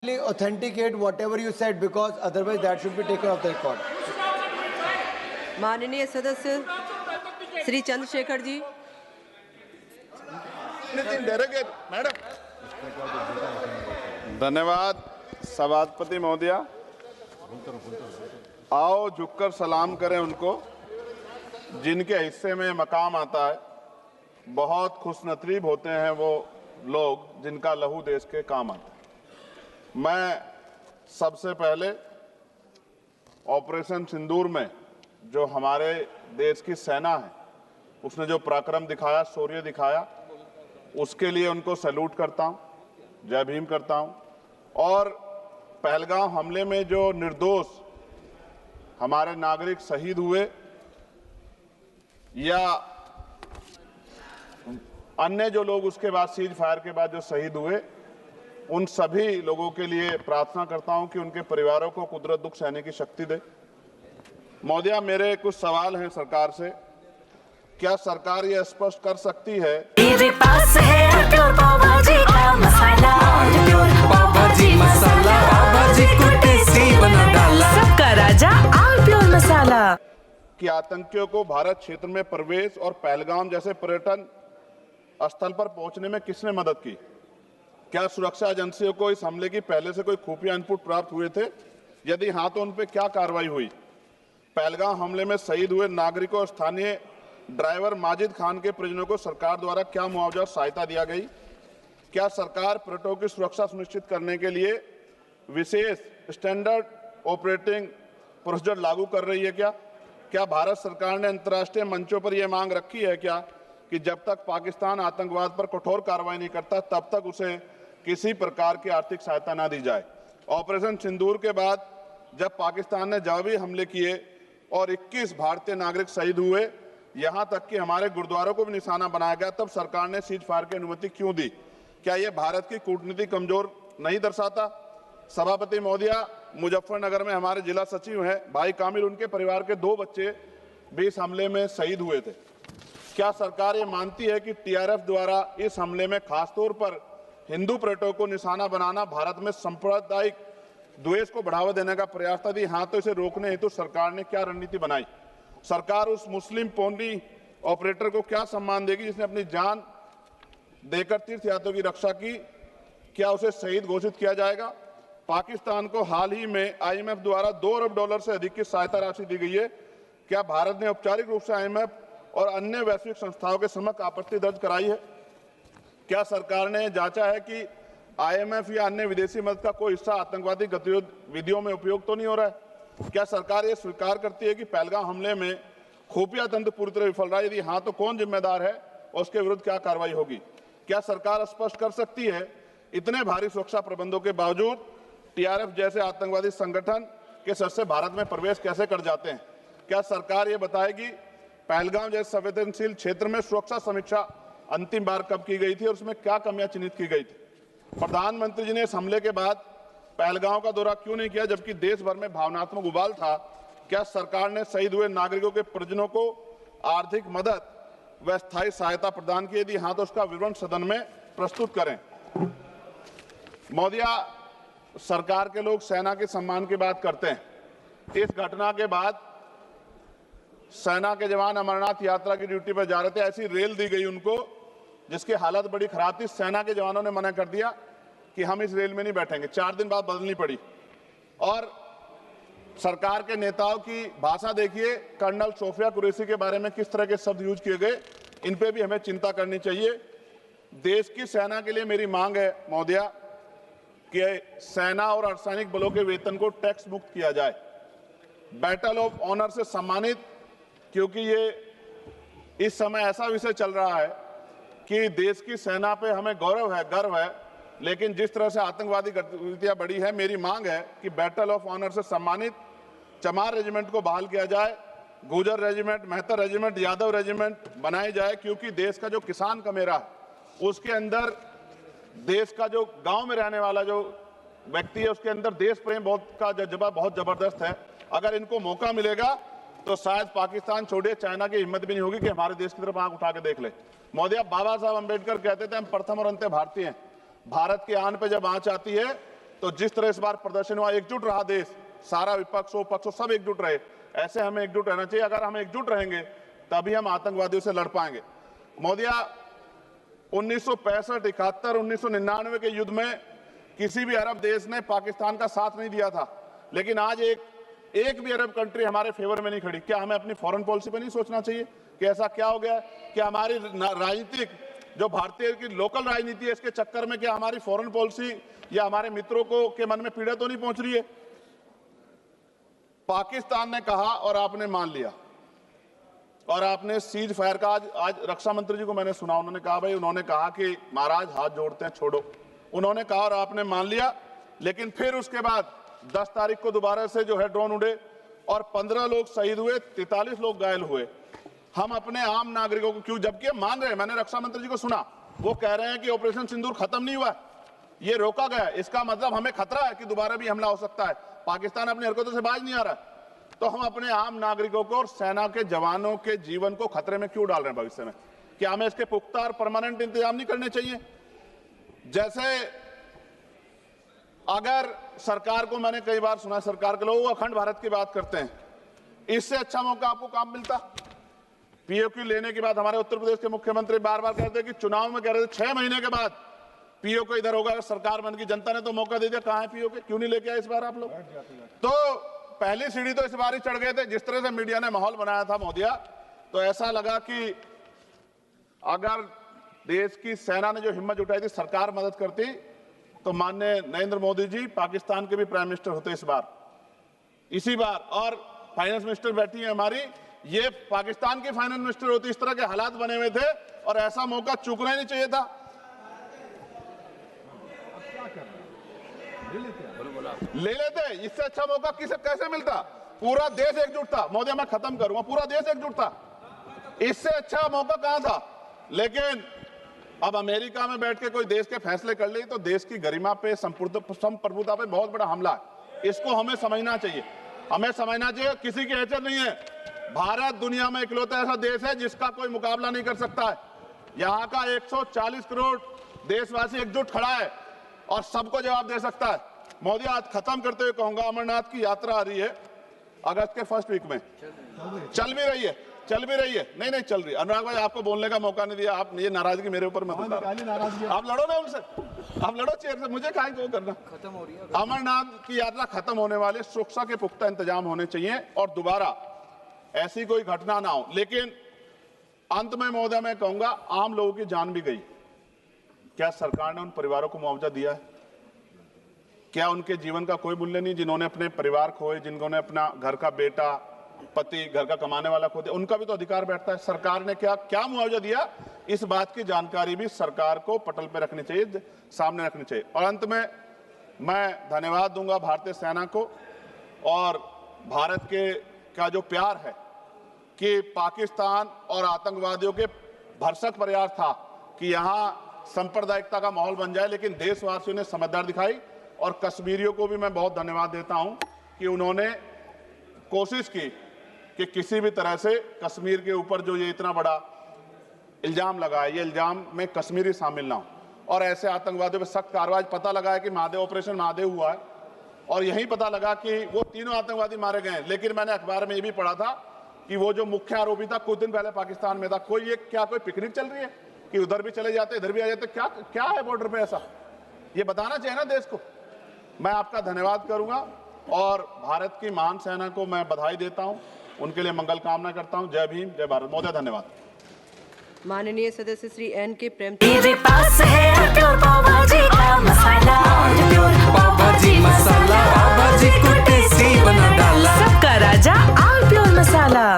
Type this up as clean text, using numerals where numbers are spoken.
authenticate whatever you said because otherwise that should be taken off the record. माननीय सदस्य Shri Chandrashekhar ji. Madam धन्यवाद सभापति महोदया। आओ झुककर सलाम करें उनको जिनके हिस्से में मकाम आता है। बहुत खुशनसीब होते हैं वो लोग जिनका लहू देश के काम आता है। मैं सबसे पहले ऑपरेशन सिंदूर में जो हमारे देश की सेना है उसने जो पराक्रम दिखाया, शौर्य दिखाया, उसके लिए उनको सैल्यूट करता हूं, जय भीम करता हूं। और पहलगाम हमले में जो निर्दोष हमारे नागरिक शहीद हुए या अन्य जो लोग उसके बाद सीज फायर के बाद जो शहीद हुए, उन सभी लोगों के लिए प्रार्थना करता हूं कि उनके परिवारों को कुदरत दुख सहने की शक्ति दे। महोदया, मेरे कुछ सवाल हैं सरकार से। क्या सरकार ये स्पष्ट कर सकती है मेरे पास है प्योर पाव भाजी का मसाला, प्योर पाव भाजी मसाला, पाव भाजी को टेस्टी बना डाला, सबका राजा ऑल प्योर मसाला, कि आतंकियों को भारत क्षेत्र में प्रवेश और पहलगाम जैसे पर्यटन स्थल पर पहुंचने में किसने मदद की? क्या सुरक्षा एजेंसियों को इस हमले की पहले से कोई खुफिया इनपुट प्राप्त हुए थे? यदि हाँ, तो उन पर क्या कार्रवाई हुई? पहलगाम हमले में शहीद हुए नागरिकों और स्थानीय ड्राइवर माजिद खान के परिजनों को सरकार द्वारा क्या मुआवजा और सहायता दिया गई? क्या सरकार पर्यटकों की सुरक्षा सुनिश्चित करने के लिए विशेष स्टैंडर्ड ऑपरेटिंग प्रोसीजर लागू कर रही है? क्या भारत सरकार ने अंतर्राष्ट्रीय मंचों पर यह मांग रखी है कि जब तक पाकिस्तान आतंकवाद पर कठोर कार्रवाई नहीं करता तब तक उसे किसी प्रकार की आर्थिक सहायता न दी जाए? ऑपरेशन सिंदूर के बाद जब पाकिस्तान ने जवाबी हमले किए और 21 भारतीय नागरिक शहीद हुए, यहां तक कि हमारे गुरुद्वारों को भी निशाना बनाया गया, तब सरकार ने सीज फायर की अनुमति क्यों दी? क्या यह भारत की कूटनीति कमजोर नहीं दर्शाता? सभापति महोदया, मुजफ्फरनगर में हमारे जिला सचिव हैं भाई कामिल, उनके परिवार के 2 बच्चे भी इस हमले में शहीद हुए थे। क्या सरकार ये मानती है कि टीआरएफ द्वारा इस हमले में खासतौर पर हिंदू पर्यटकों को निशाना बनाना भारत में सांप्रदायिक द्वेष को बढ़ावा देने का प्रयास था? यदि हाँ, तो इसे रोकने हेतु सरकार ने क्या रणनीति बनाई? सरकार उस मुस्लिम पोनी ऑपरेटर को क्या सम्मान देगी जिसने अपनी जान देकर तीर्थयात्रियों की रक्षा की? क्या उसे शहीद घोषित किया जाएगा? पाकिस्तान को हाल ही में आईएमएफ द्वारा $2 अरब से अधिक की सहायता राशि दी गई है। क्या भारत ने औपचारिक रूप से आईएमएफ और अन्य वैश्विक संस्थाओं के समक्ष आपत्ति दर्ज कराई है? क्या सरकार ने जांचा है कि आईएमएफ या अन्य विदेशी मदद का कोई हिस्सा आतंकवादी गतिविधियों में उपयोग तो नहीं हो रहा है? क्या सरकार ये स्वीकार करती है कि पहलगाम हमले में खुफिया तंत्र पूरी तरह विफल रहा है? यदि हाँ, तो कौन जिम्मेदार है और उसके विरुद्ध क्या कार्रवाई होगी? क्या सरकार स्पष्ट कर सकती है इतने भारी सुरक्षा प्रबंधों के बावजूद टीआरएफ जैसे आतंकवादी संगठन के सदस्य भारत में प्रवेश कैसे कर जाते हैं? क्या सरकार ये बताएगी पहलगाम जैसे संवेदनशील क्षेत्र में सुरक्षा समीक्षा अंतिम बार कब की गई थी और उसमें क्या कमियां चिन्हित की गई थी? प्रधानमंत्री जी ने इस हमले के बाद पहलगाम का दौरा क्यों नहीं किया जबकि देश भर में भावनात्मक उबाल था? क्या सरकार ने शहीद हुए नागरिकों के परिजनों को आर्थिक मदद व स्थायी सहायता प्रदान की? यदि हाँ, तो उसका विवरण सदन में प्रस्तुत करें। महोदया, सरकार के लोग सेना के सम्मान की बात करते हैं। इस घटना के बाद सेना के जवान अमरनाथ यात्रा की ड्यूटी पर जा रहे थे, ऐसी रेल दी गई उनको जिसकी हालत बड़ी खराब थी। सेना के जवानों ने मना कर दिया कि हम इस रेल में नहीं बैठेंगे। 4 दिन बाद बदलनी पड़ी। और सरकार के नेताओं की भाषा देखिए, कर्नल सोफिया कुरैशी के बारे में किस तरह के शब्द यूज किए गए, इन पे भी हमें चिंता करनी चाहिए। देश की सेना के लिए मेरी मांग है महोदया कि सेना और अर्धसैनिक बलों के वेतन को टैक्स मुक्त किया जाए, बैटल ऑफ ऑनर से सम्मानित, क्योंकि ये इस समय ऐसा विषय चल रहा है कि देश की सेना पे हमें गौरव है, गर्व है, लेकिन जिस तरह से आतंकवादी गतिविधियां बढ़ी है, मेरी मांग है कि बैटल ऑफ ऑनर से सम्मानित चमार रेजिमेंट को बहाल किया जाए, Gurjar regiment, Mehtar regiment, Yadav regiment बनाए जाए, क्योंकि देश का जो किसान का मेरा उसके अंदर देश का जो गांव में रहने वाला जो व्यक्ति है उसके अंदर देश प्रेम का जज्बा बहुत जबरदस्त है। अगर इनको मौका मिलेगा तो शायद पाकिस्तान छोड़िए, चाइना की हिम्मत भी नहीं होगी कि हमारे देश की तरफ आंख उठा के देख ले। महोदया, बाबा साहब अंबेडकर कहते थे हम प्रथम और अंत्य भारतीय हैं। भारत की आन पे जब आंच आती है तो जिस तरह इस बार प्रदर्शन हुआ, एकजुट रहा देश, सारा विपक्ष हो पक्ष हो सब एकजुट रहे, ऐसे हमें एकजुट रहना चाहिए। अगर हम एकजुट रहेंगे तभी हम आतंकवादियों से लड़ पाएंगे। मोदिया 1965, 71, 1999 के युद्ध में किसी भी अरब देश ने पाकिस्तान का साथ नहीं दिया था, लेकिन आज एक भी अरब कंट्री हमारे फेवर में नहीं खड़ी। क्या हमें अपनी फॉरेन पॉलिसी पे नहीं सोचना चाहिए कि ऐसा क्या हो गया कि हमारी राजनीतिक जो भारतीय की लोकल राजनीति है, इसके चक्कर में क्या हमारी फॉरेन पॉलिसी या हमारे मित्रों को के मन में पीड़ा तो नहीं पहुंच रही है? पाकिस्तान ने कहा और आपने मान लिया, और आपने सीज फायर का आज रक्षा मंत्री जी को मैंने सुना, उन्होंने कहा भाई, उन्होंने कहा कि महाराज हाथ जोड़ते हैं छोड़ो, उन्होंने कहा और आपने मान लिया। लेकिन फिर उसके बाद 10 तारीख को दोबारा से जो है ड्रोन उड़े और 15 लोग शहीद हुए, 43 लोग घायल हुए। हम अपने आम नागरिकों को क्यों, जबकि हम मान रहे हैं, मैंने रक्षा मंत्री जी को सुना, वो कह रहे हैं कि ऑपरेशन सिंदूर खत्म नहीं हुआ, ये रोका गया, इसका मतलब हमें खतरा है कि दोबारा भी हमला हो सकता है, पाकिस्तान अपनी हरकतों से बाज नहीं आ रहा। तो हम अपने आम नागरिकों को और सेना के जवानों के जीवन को खतरे में क्यों डाल रहे हैं भविष्य में? क्या हमें इसके पुख्ता और परमानेंट इंतजाम नहीं करने चाहिए? जैसे अगर सरकार को, मैंने कई बार सुना सरकार के लोग अखंड भारत की बात करते हैं, इससे अच्छा मौका आपको काम मिलता? पीओक्यू लेने के बाद हमारे उत्तर प्रदेश के मुख्यमंत्री बार बार कहते कि चुनाव में कह रहे थे 6 महीने के बाद पीओक्यू इधर होगा, अगर सरकार बन की, जनता ने तो मौका दे दिया, कहां है पीओक्यू? क्यों नहीं लेके आए इस बार आप लोग? तो पहली सीढ़ी तो इस बार ही चढ़ गए थे, जिस तरह से मीडिया ने माहौल बनाया था मोदिया, तो ऐसा लगा कि अगर देश की सेना ने जो हिम्मत जुटाई थी, सरकार मदद करती, तो माननीय नरेंद्र मोदी जी पाकिस्तान के भी प्राइम मिनिस्टर होते इस बार, इसी बार, और फाइनेंस मिनिस्टर बैठी है हमारी, ये पाकिस्तान की फाइनेंस मिनिस्टर होती। इस तरह के हालात बने हुए थे और ऐसा मौका चूकना ही नहीं चाहिए था। ले लेते, इससे अच्छा मौका किसे कैसे मिलता? पूरा देश एकजुट था। मोदी, मैं खत्म करूंगा, पूरा देश एकजुट था, इससे अच्छा मौका कहां था? लेकिन अब अमेरिका में बैठ के कोई देश के फैसले कर ले तो देश की गरिमा पे, संप्रभुता पे बहुत बड़ा हमला है। इसको हमें समझना चाहिए, हमें समझना चाहिए किसी की हैसियत नहीं है। भारत दुनिया में इकलौता ऐसा देश है जिसका कोई मुकाबला नहीं कर सकता है। यहाँ का 140 करोड़ देशवासी एकजुट खड़ा है और सबको जवाब दे सकता है। मोदी, आज खत्म करते हुए कहूंगा, अमरनाथ की यात्रा आ रही है अगस्त के फर्स्ट वीक में, चल भी रही है, नहीं चल रही। अनुराग भाई, आपको बोलने का मौका नहीं दिया, आप ये नाराजगी मेरे ऊपर मत उतारो, आप लड़ो ना उनसे, आप लड़ो चेयर से, मुझे कहाँ को करना। खत्म हो रही है अमरनाथ की यात्रा, खत्म होने वाले, सुरक्षा के पुख्ता इंतजाम होने चाहिए और दोबारा ऐसी कोई घटना ना हो। लेकिन अंत में महोदय मैं कहूंगा, आम लोगों की जान भी गई, क्या सरकार ने उन परिवारों को मुआवजा दिया है? क्या उनके जीवन का कोई मूल्य नहीं? जिन्होंने अपने परिवार खोए, जिन्होंने अपना घर का बेटा, पति, घर का कमाने वाला खो दिया, उनका भी तो अधिकार बैठता है। सरकार ने क्या मुआवजा दिया, इस बात की जानकारी भी सरकार को पटल पर रखनी चाहिए, सामने रखनी चाहिए। और अंत में मैं धन्यवाद दूंगा भारतीय सेना को और भारत के का जो प्यार है कि पाकिस्तान और आतंकवादियों के भरसक प्रयास था कि यहां सांप्रदायिकता का माहौल बन जाए, लेकिन देशवासियों ने समझदारी दिखाई। और कश्मीरियों को भी मैं बहुत धन्यवाद देता हूं कि उन्होंने कोशिश की कि किसी भी तरह से कश्मीर के ऊपर जो ये इतना बड़ा इल्जाम लगा है, ये इल्जाम में कश्मीरी शामिल ना हो और ऐसे आतंकवादियों पर सख्त कार्रवाई। पता लगा है कि महादेव, ऑपरेशन महादेव हुआ है और यही पता लगा कि वो तीनों आतंकवादी मारे गए हैं। लेकिन मैंने अखबार में ये भी पढ़ा था कि वो जो मुख्य आरोपी था कुछ दिन पहले पाकिस्तान में था। कोई पिकनिक चल रही है कि उधर भी चले जाते, इधर भी आ जाते? क्या है बॉर्डर पे ऐसा? ये बताना चाहिए ना देश को। मैं आपका धन्यवाद करूंगा और भारत की महान सेना को मैं बधाई देता हूं, उनके लिए मंगल कामना करता हूं। जय भीम, जय भारत। महोदय धन्यवाद। माननीय सदस्य श्री N.K. प्रेम। मेरे पास है प्योर पाव भाजी का मसाला, प्योर